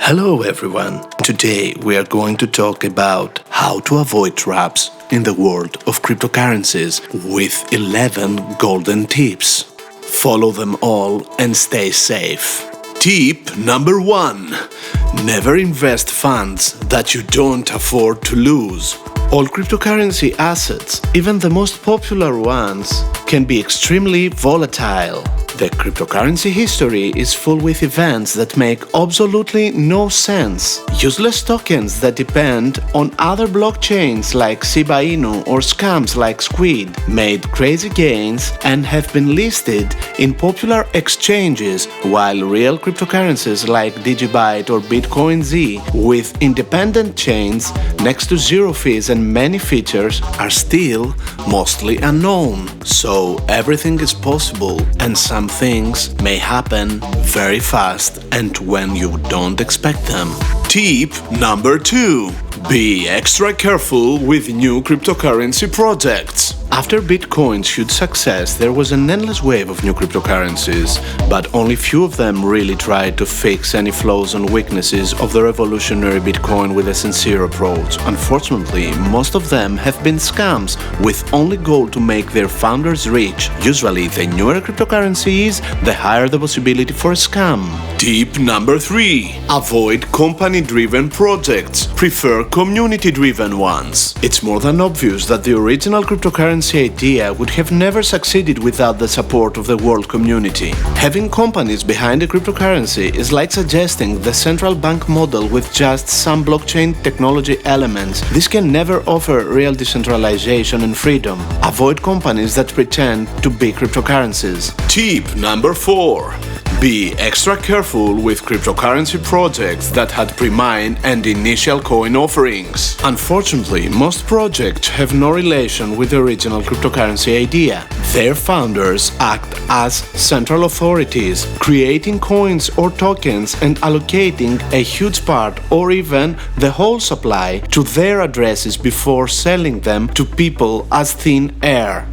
Hello everyone! Today we are going to talk about how to avoid traps in the world of cryptocurrencies with 11 golden tips. Follow them all and stay safe. Tip number 1. Never invest funds that you don't afford to lose. All cryptocurrency assets, even the most popular ones, can be extremely volatile. The cryptocurrency history is full with events that make absolutely no sense. Useless tokens that depend on other blockchains like Shiba Inu or scams like Squid made crazy gains and have been listed in popular exchanges, while real cryptocurrencies like Digibyte or Bitcoin Z with independent chains next to zero fees and many features are still mostly unknown. So everything is possible and some things may happen very fast and when you don't expect them. Tip number 2. Be extra careful with new cryptocurrency projects. After Bitcoin's huge success, there was an endless wave of new cryptocurrencies, but only few of them really tried to fix any flaws and weaknesses of the revolutionary Bitcoin with a sincere approach. Unfortunately, most of them have been scams with only goal to make their founders rich. Usually, the newer cryptocurrency is, the higher the possibility for a scam. Tip number 3. Avoid company-driven projects. Prefer community-driven ones. It's more than obvious that the original cryptocurrency idea would have never succeeded without the support of the world community. Having companies behind a cryptocurrency is like suggesting the central bank model with just some blockchain technology elements. This can never offer real decentralization and freedom. Avoid companies that pretend to be cryptocurrencies. Tip number 4. Be extra careful with cryptocurrency projects that had premine and initial coin offerings. Unfortunately, most projects have no relation with the original cryptocurrency idea. Their founders act as central authorities, creating coins or tokens and allocating a huge part or even the whole supply to their addresses before selling them to people as thin air.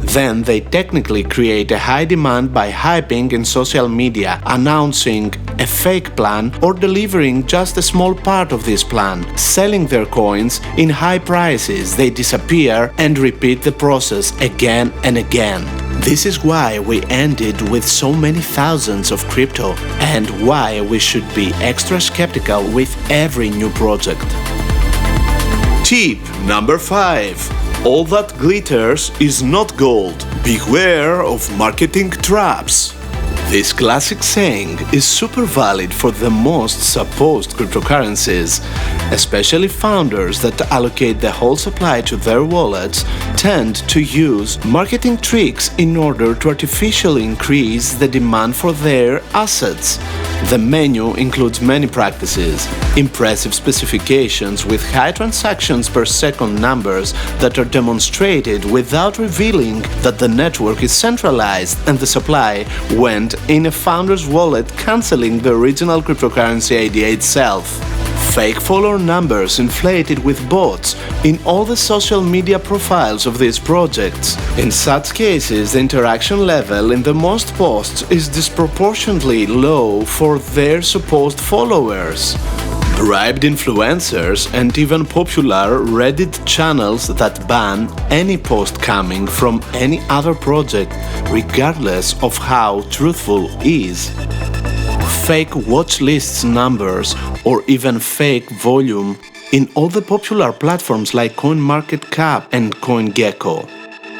Then they technically create a high demand by hyping in social media, announcing a fake plan or delivering just a small part of this plan. Selling their coins in high prices, they disappear and repeat the process again and again. This is why we ended with so many thousands of crypto and why we should be extra skeptical with every new project. Tip number 5. All that glitters is not gold. Beware of marketing traps. This classic saying is super valid for the most supposed cryptocurrencies. Especially founders that allocate the whole supply to their wallets tend to use marketing tricks in order to artificially increase the demand for their assets. The menu includes many practices, impressive specifications with high transactions per second numbers that are demonstrated without revealing that the network is centralized and the supply went in a founder's wallet, cancelling the original cryptocurrency idea itself. Fake follower numbers inflated with bots in all the social media profiles of these projects. In such cases, the interaction level in the most posts is disproportionately low for their supposed followers. Bribed influencers and even popular Reddit channels that ban any post coming from any other project, regardless of how truthful is. Fake watch lists numbers or even fake volume in all the popular platforms like CoinMarketCap and CoinGecko.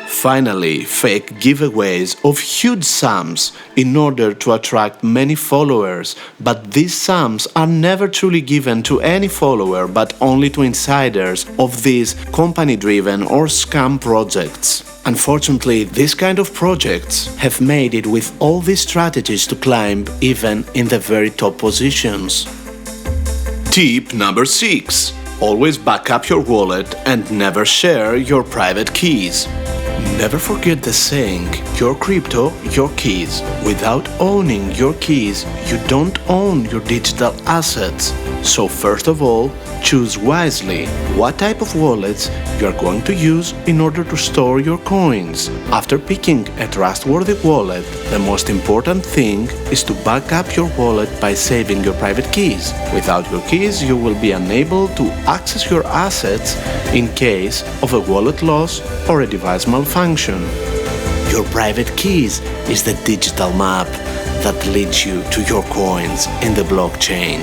Finally, fake giveaways of huge sums in order to attract many followers, but these sums are never truly given to any follower but only to insiders of these company-driven or scam projects. Unfortunately, these kind of projects have made it with all these strategies to climb even in the very top positions. Tip number 6. Always back up your wallet and never share your private keys. Never forget the saying, your crypto, your keys. Without owning your keys, you don't own your digital assets. So first of all, choose wisely what type of wallets you are going to use in order to store your coins. After picking a trustworthy wallet, the most important thing is to back up your wallet by saving your private keys. Without your keys, you will be unable to access your assets in case of a wallet loss or a device malfunction. Your private keys is the digital map that leads you to your coins in the blockchain.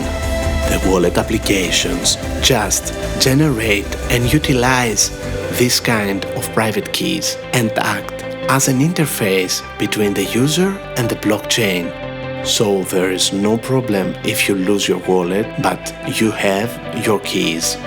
The wallet applications just generate and utilize this kind of private keys and act as an interface between the user and the blockchain. So there is no problem if you lose your wallet, but you have your keys.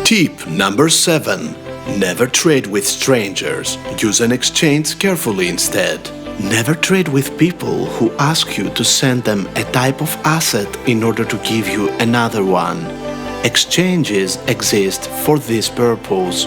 Tip number 7. Never trade with strangers. Use an exchange carefully instead. Never trade with people who ask you to send them a type of asset in order to give you another one. Exchanges exist for this purpose.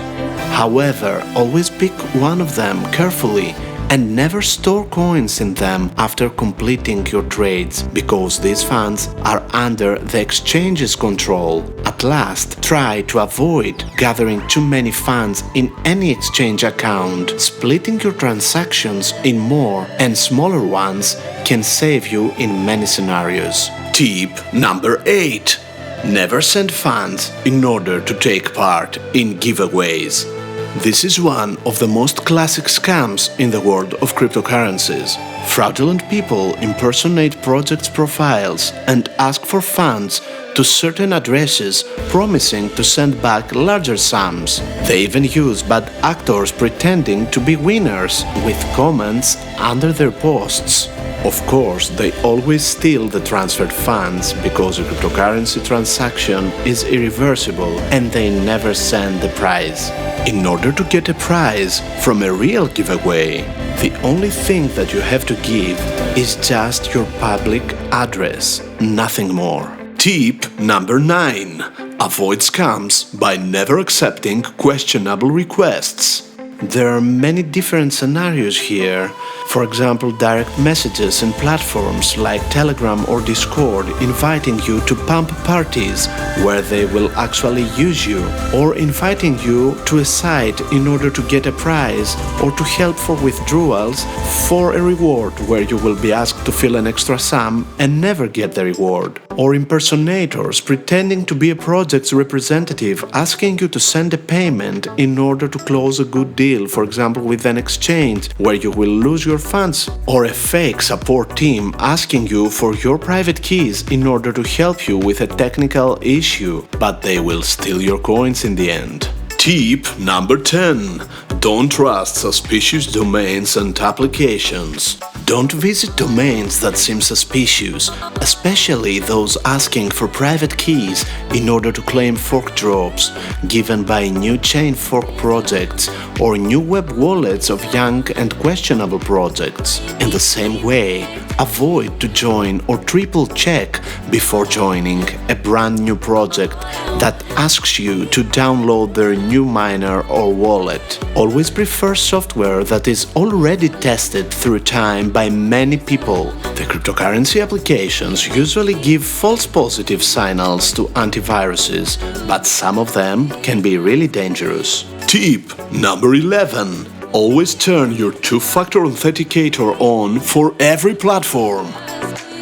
However, always pick one of them carefully and never store coins in them after completing your trades, because these funds are under the exchange's control. At last, try to avoid gathering too many funds in any exchange account. Splitting your transactions in more and smaller ones can save you in many scenarios. Tip number 8. Never send funds in order to take part in giveaways. This is one of the most classic scams in the world of cryptocurrencies. Fraudulent people impersonate projects' profiles and ask for funds to certain addresses, promising to send back larger sums. They even use bad actors pretending to be winners with comments under their posts. Of course, they always steal the transferred funds because a cryptocurrency transaction is irreversible and they never send the prize. In order to get a prize from a real giveaway, the only thing that you have to give is just your public address, nothing more. Tip number 9. Avoid scams by never accepting questionable requests. There are many different scenarios here. For example, direct messages in platforms like Telegram or Discord inviting you to pump parties where they will actually use you, or inviting you to a site in order to get a prize or to help for withdrawals for a reward where you will be asked to fill an extra sum and never get the reward, or impersonators pretending to be a project's representative asking you to send a payment in order to close a good deal, for example with an exchange where you will lose your funds, or a fake support team asking you for your private keys in order to help you with a technical issue, but they will steal your coins in the end. Tip number 10. Don't trust suspicious domains and applications. Don't visit domains that seem suspicious, especially those asking for private keys in order to claim fork drops given by new chain fork projects or new web wallets of young and questionable projects. In the same way, avoid to join or triple check before joining a brand new project that asks you to download their new miner or wallet. Always prefer software that is already tested through time by many people. The cryptocurrency applications usually give false positive signals to antiviruses, but some of them can be really dangerous. Tip number 11. Always turn your two-factor authenticator on for every platform.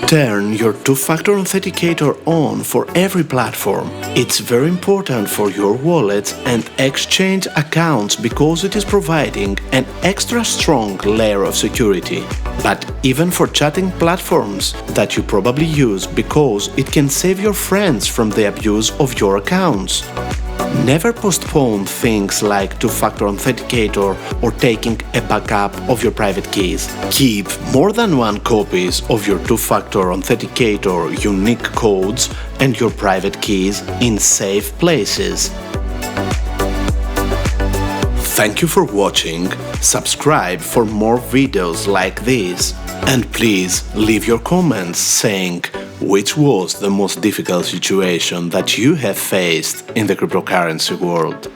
Turn your two-factor authenticator on for every platform. It's very important for your wallets and exchange accounts because it is providing an extra strong layer of security. But even for chatting platforms that you probably use because it can save your friends from the abuse of your accounts. Never postpone things like two-factor authenticator or taking a backup of your private keys. Keep more than one copies of your two-factor authenticator unique codes and your private keys in safe places. Thank you for watching, subscribe for more videos like this, and please leave your comments saying which was the most difficult situation that you have faced in the cryptocurrency world.